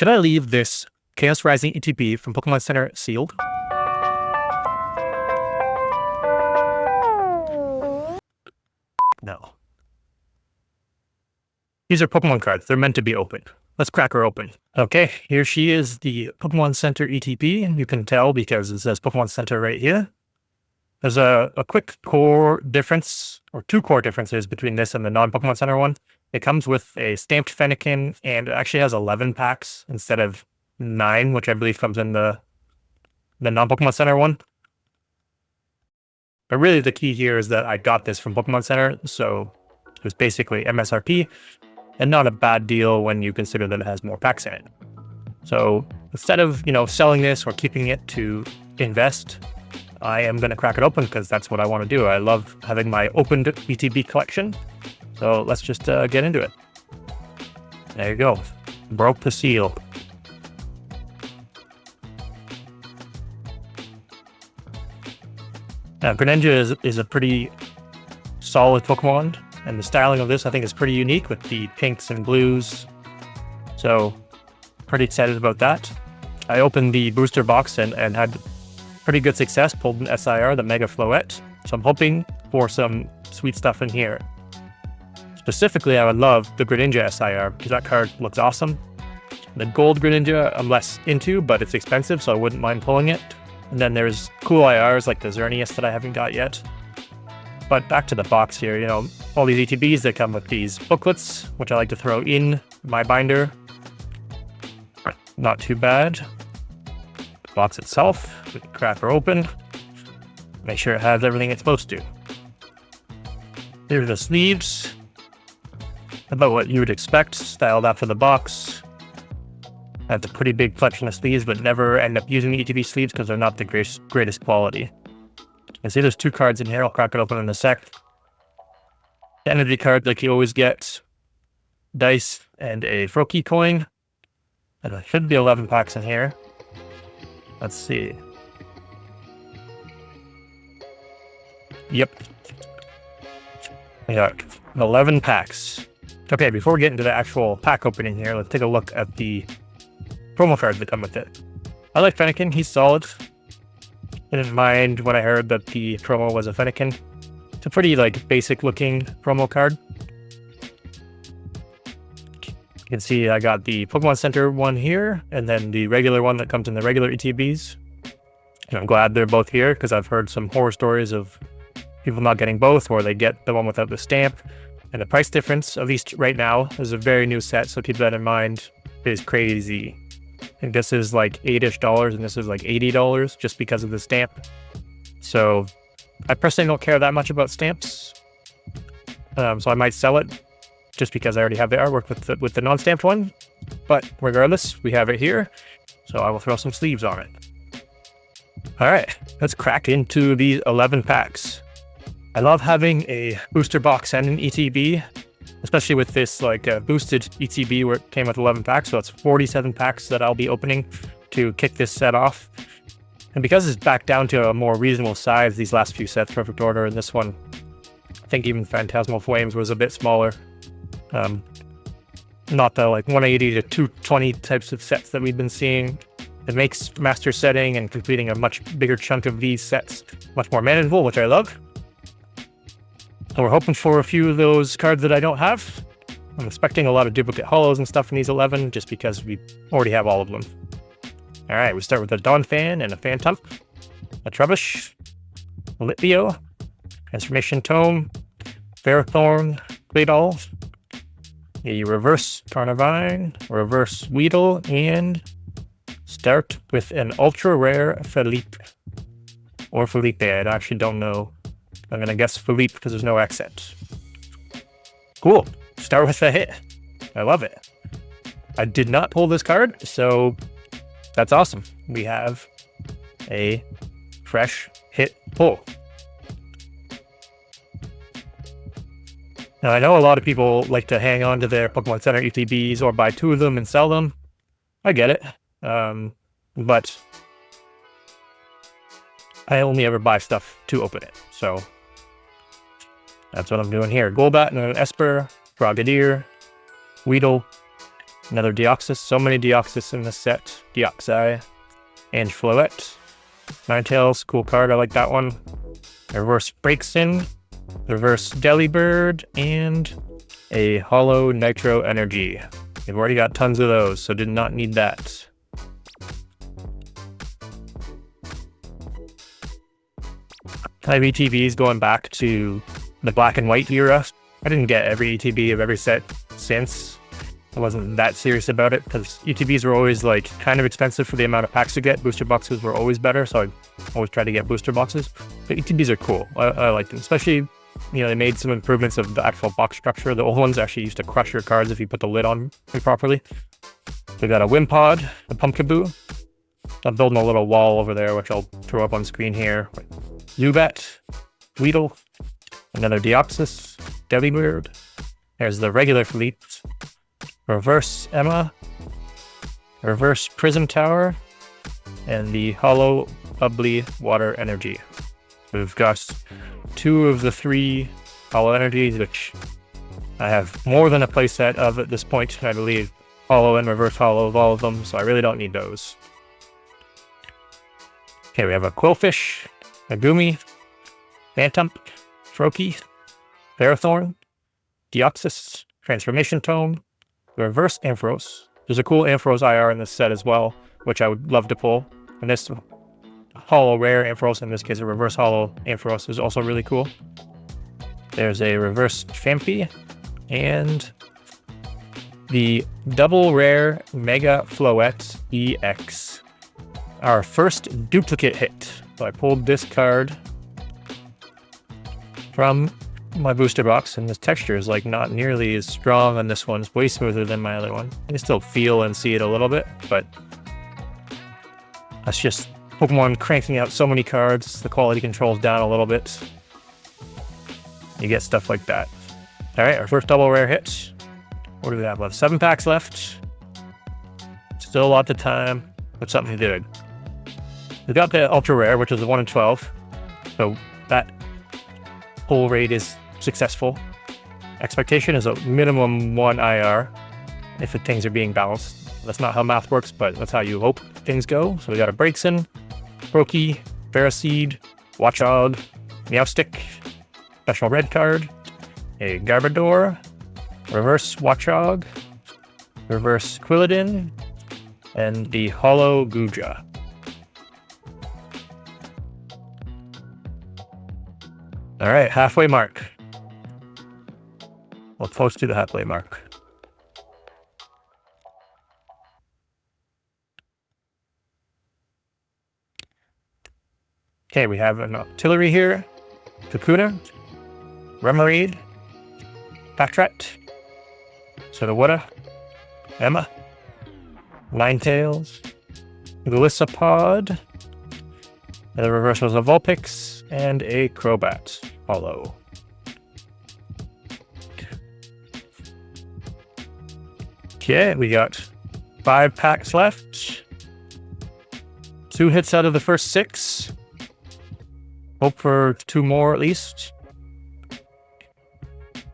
Should I leave this Chaos Rising ETB from Pokemon Center sealed? No. These are Pokemon cards. They're meant to be opened. Let's crack her open. Okay, here she is, the Pokemon Center ETB. And you can tell because it says Pokemon Center right here. There's a quick core difference, or two core differences between this and the non-Pokemon Center one. It comes with a stamped Fennekin, and it actually has 11 packs instead of 9, which I believe comes in the non-Pokemon Center one. But really the key here is that I got this from Pokemon Center, so it was basically MSRP, and not a bad deal when you consider that it has more packs in it. So instead of, selling this or keeping it to invest, I am going to crack it open because that's what I want to do. I love having my opened ETB collection. So let's just get into it. There you go. Broke the seal. Now, Greninja is a pretty solid Pokemon, and the styling of this I think is pretty unique with the pinks and blues. So, pretty excited about that. I opened the booster box and had pretty good success, pulled an SIR, the Mega Floette. So I'm hoping for some sweet stuff in here. Specifically, I would love the Greninja SIR because that card looks awesome. The gold Greninja I'm less into, but it's expensive, so I wouldn't mind pulling it. And then there's cool IRs like the Xerneas that I haven't got yet. But back to the box here, all these ETBs that come with these booklets, which I like to throw in my binder. Not too bad. The box itself, we can crack her open. Make sure it has everything it's supposed to. Here's the sleeves. About what you would expect, styled after the box. That's a pretty big collection of sleeves, but never end up using the ETB sleeves because they're not the greatest quality. You can see there's 2 cards in here. I'll crack it open in a sec. The energy card, like you always get, dice and a Froakie coin. And there should be 11 packs in here. Let's see. Yep. We got 11 packs. Okay, before we get into the actual pack opening here, let's take a look at the promo cards that come with it. I like Fennekin, he's solid. I didn't mind when I heard that the promo was a Fennekin. It's a pretty basic looking promo card. You can see I got the Pokemon Center one here, and then the regular one that comes in the regular ETBs. And I'm glad they're both here because I've heard some horror stories of people not getting both, or they get the one without the stamp. And the price difference, at least right now, is a very new set, so keep that in mind, is crazy. I think this is like $8-ish and this is like $80 just because of the stamp. So I personally don't care that much about stamps. So I might sell it just because I already have the artwork with the non-stamped one. But regardless, we have it here. So I will throw some sleeves on it. All right, let's crack into these 11 packs. I love having a booster box and an ETB, especially with this boosted ETB where it came with 11 packs. So that's 47 packs that I'll be opening to kick this set off. And because it's back down to a more reasonable size, these last few sets, Perfect Order, and this one, I think even Phantasmal Flames was a bit smaller. Not the 180 to 220 types of sets that we've been seeing. It makes master setting and completing a much bigger chunk of these sets much more manageable, which I love. So we're hoping for a few of those cards that I don't have. I'm expecting a lot of duplicate holos and stuff in these 11 just because we already have all of them. All right, we start with a Donphan and a Phantom, a Trubbish, a Litbio, Transformation Tome, Ferrothorn, Claydol, a Reverse Carnivine, Reverse Weedle, and start with an ultra rare Philippe. Or Felipe, I actually don't know. I'm going to guess Philippe because there's no accent. Cool. Start with a hit. I love it. I did not pull this card, so that's awesome. We have a fresh hit pull. Now, I know a lot of people like to hang on to their Pokemon Center ETBs or buy 2 of them and sell them. I get it. But I only ever buy stuff to open it, so that's what I'm doing here. Golbat and an Esper, Frogadier, Weedle, Another Deoxys. So many Deoxys in this set. Deoxys and Floette. Ninetales, cool card. I like that one. Reverse Breaksin, Reverse Delibird, and a Hollow Nitro Energy. We've already got tons of those, so did not need that. I have ETBs going back to the black and white era. I didn't get every ETB of every set since. I wasn't that serious about it because ETBs were always like kind of expensive for the amount of packs to get. Booster boxes were always better, so I always tried to get booster boxes. But ETBs are cool. I like them, especially, you know, they made some improvements of the actual box structure. The old ones actually used to crush your cards if you put the lid on properly. We got a Wimpod, a Pumpkaboo. I'm building a little wall over there, which I'll throw up on screen here. Zubat, Weedle, another Deoxys, Delibird. There's the regular fleet. Reverse Emma, Reverse Prism Tower, and the Hollow Bubbly Water Energy. We've got 2 of the 3 Hollow Energies, which I have more than a playset of at this point, I believe. Hollow and Reverse Hollow of all of them, so I really don't need those. Okay, we have a Quillfish, a Goomy, Phantump, Froakie, Ferrothorn, Deoxys, Transformation Tome, Reverse Ampharos. There's a cool Ampharos IR in this set as well, which I would love to pull. And this Hollow Rare Ampharos, in this case a Reverse Hollow Ampharos, is also really cool. There's a Reverse Fampi, and the Double Rare Mega Floette EX. Our first duplicate hit. So I pulled this card from my booster box, and this texture is like not nearly as strong on this one. It's way smoother than my other one. I can still feel and see it a little bit, but that's just Pokemon cranking out so many cards. The quality control's down a little bit. You get stuff like that. All right, our first double rare hit. What do we have left? 7 packs left. Still lots of time. But something good. We got the ultra rare, which is a 1 in 12. So that pull rate is successful. Expectation is a minimum 1 IR if things are being balanced. That's not how math works, but that's how you hope things go. So we got a Breaksin, Froakie, Ferroseed, Watchog, Meowstic, special red card, a Garbodor, reverse Watchog, reverse Quilladin, and the Hollow Guja. All right, halfway mark. We're close to the halfway mark. Okay, we have an Artillery here, Kakuna, Remoraid, Patrat, Sudowoodo, Emma, Ninetales, Golisopod, and the reverse was a Vulpix, and a Crobat Hollow. Okay, we got 5 packs left. 2 hits out of the first 6. Hope for 2 more at least.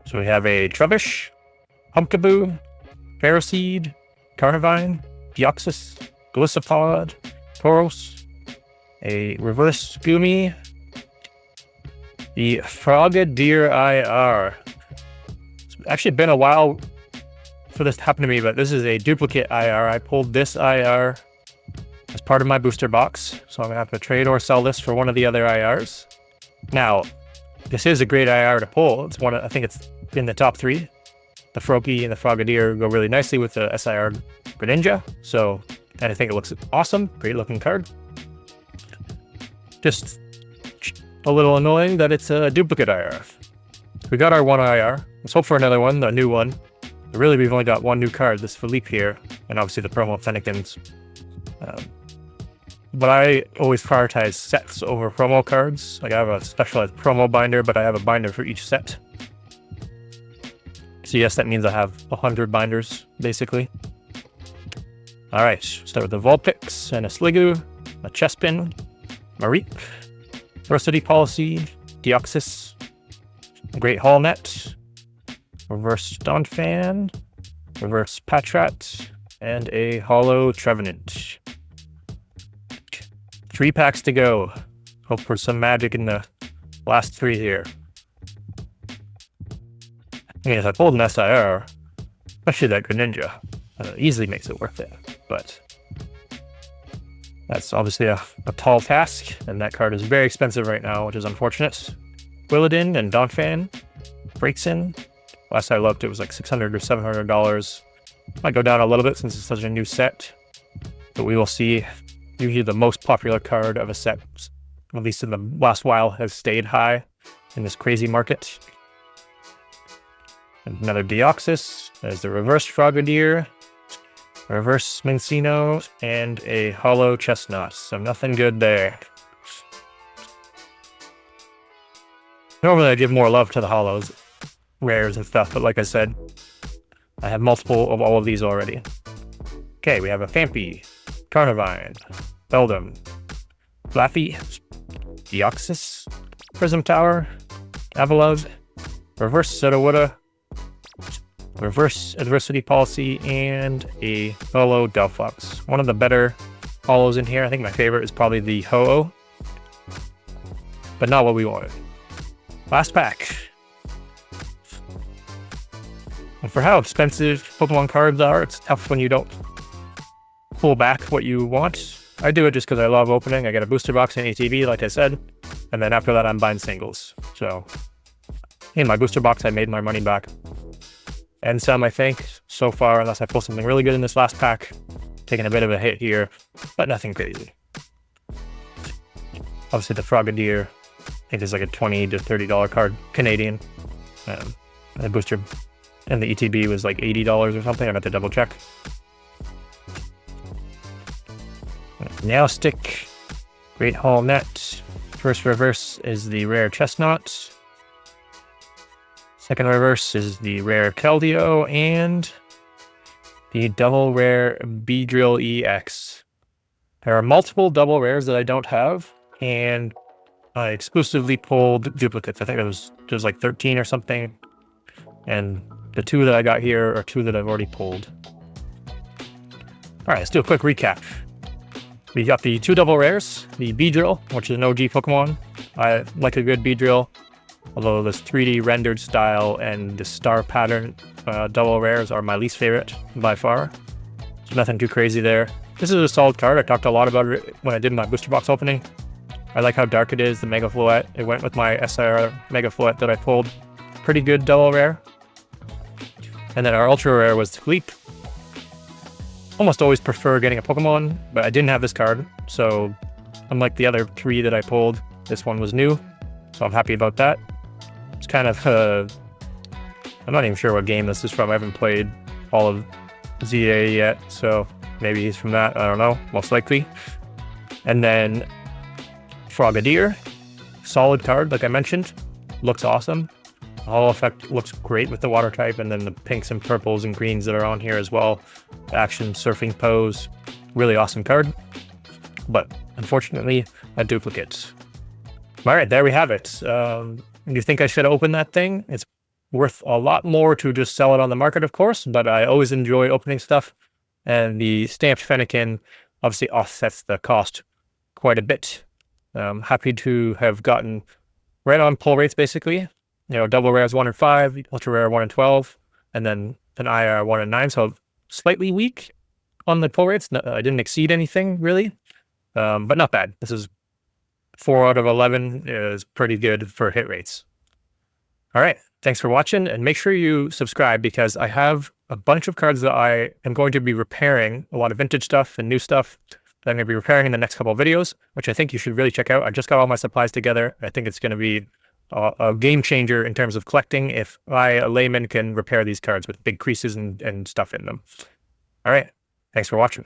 So we have a Trubbish, Pumpkaboo, Ferroseed, Carnivine, Deoxys, Golisopod, Tauros, a reverse Goomy, the Frogadier IR. It's actually been a while for this to happen to me, but this is a duplicate IR. I pulled this IR as part of my booster box, so I'm gonna have to trade or sell this for one of the other IRs. Now, this is a great IR to pull. It's one, I think it's in the top 3. The Froakie and the Frogadier go really nicely with the SIR Greninja, so, and I think it looks awesome. Great looking card. Just a little annoying that it's a duplicate IR. We got our 1 IR. Let's hope for another one, the new one. But really, we've only got 1 new card, this Philippe here, and obviously the promo Fennekins. But I always prioritize sets over promo cards. Like I have a specialized promo binder, but I have a binder for each set. So yes, that means I have 100 binders, basically. Alright, start with the Vulpix and a Sliggoo, a Chespin, Mareep, Varsity Policy, Deoxys, a Great Hall Net, Reverse Stonfan, reverse Patrat, and a holo Trevenant. 3 packs to go. Hope for some magic in the last 3 here. I mean, if I pulled an SIR, especially that Greninja, easily makes it worth it. But that's obviously a tall task, and that card is very expensive right now, which is unfortunate. Willadin and Donphan breaks in. Last I looked, it was like $600 or $700. Might go down a little bit since it's such a new set, but we will see. Usually the most popular card of a set, at least in the last while, has stayed high in this crazy market. Another Deoxys. There's the reverse Frogadier, reverse Mincino, and a holo Chestnut. So nothing good there. Normally I give more love to the holos, rares and stuff, but like I said, I have multiple of all of these already. Okay, we have a Phanpy, Carnivine, Beldum, Flaffy, Deoxys, Prism Tower, Avalov, reverse Sudowoodo, reverse Adversity Policy, and a holo Delphox. One of the better holos in here. I think my favorite is probably the Ho-Oh, but not what we wanted. Last pack. And for how expensive Pokemon cards are, it's tough when you don't pull back what you want. I do it just because I love opening. I get a booster box in ETB, like I said, and then after that I'm buying singles. So in my booster box, I made my money back. And some, I think, so far, unless I pull something really good in this last pack. Taking a bit of a hit here, but nothing crazy. Obviously the Frogadier, I think is like a $20 to $30 card Canadian. The booster and the ETB was like $80 or something. I got to double check. Now Stick, Great Hall Net. First reverse is the rare Chestnut. Second reverse is the rare Keldeo and the double rare Beedrill EX. There are multiple double rares that I don't have, and I exclusively pulled duplicates. I think it was just like 13 or something, and the 2 that I got here are 2 that I've already pulled. All right, let's do a quick recap. We got the 2 double rares, the Beedrill, which is an OG Pokemon. I like a good Beedrill, although this 3D rendered style and the star pattern double rares are my least favorite by far. There's nothing too crazy there. This is a solid card. I talked a lot about it when I did my booster box opening. I like how dark it is, the Mega Floette. It went with my SIR Mega Floette that I pulled. Pretty good double rare. And then our ultra rare was Leap. Almost always prefer getting a Pokemon, but I didn't have this card, so unlike the other 3 that I pulled, this one was new, so I'm happy about that. It's kind of, I'm not even sure what game this is from. I haven't played all of ZA yet, so maybe he's from that, I don't know, most likely. And then Frogadier, solid card, like I mentioned, looks awesome. The holo effect looks great with the water type, and then the pinks and purples and greens that are on here as well. Action, surfing pose, really awesome card. But unfortunately, a duplicate. All right, there we have it. You think I should open that thing? It's worth a lot more to just sell it on the market, of course, but I always enjoy opening stuff. And the stamped Fennekin obviously offsets the cost quite a bit. Happy to have gotten right on pull rates, basically. You know, double rares 1 in 5, ultra rare 1 in 12, and then an IR 1 in 9. So slightly weak on the pull rates. No, I didn't exceed anything really, but not bad. This is 4 out of 11 is pretty good for hit rates. All right, thanks for watching, and make sure you subscribe because I have a bunch of cards that I am going to be repairing, a lot of vintage stuff and new stuff that I'm going to be repairing in the next couple of videos, which I think you should really check out. I just got all my supplies together. I think it's going to be a game changer in terms of collecting if I, a layman, can repair these cards with big creases and stuff in them. All right, thanks for watching.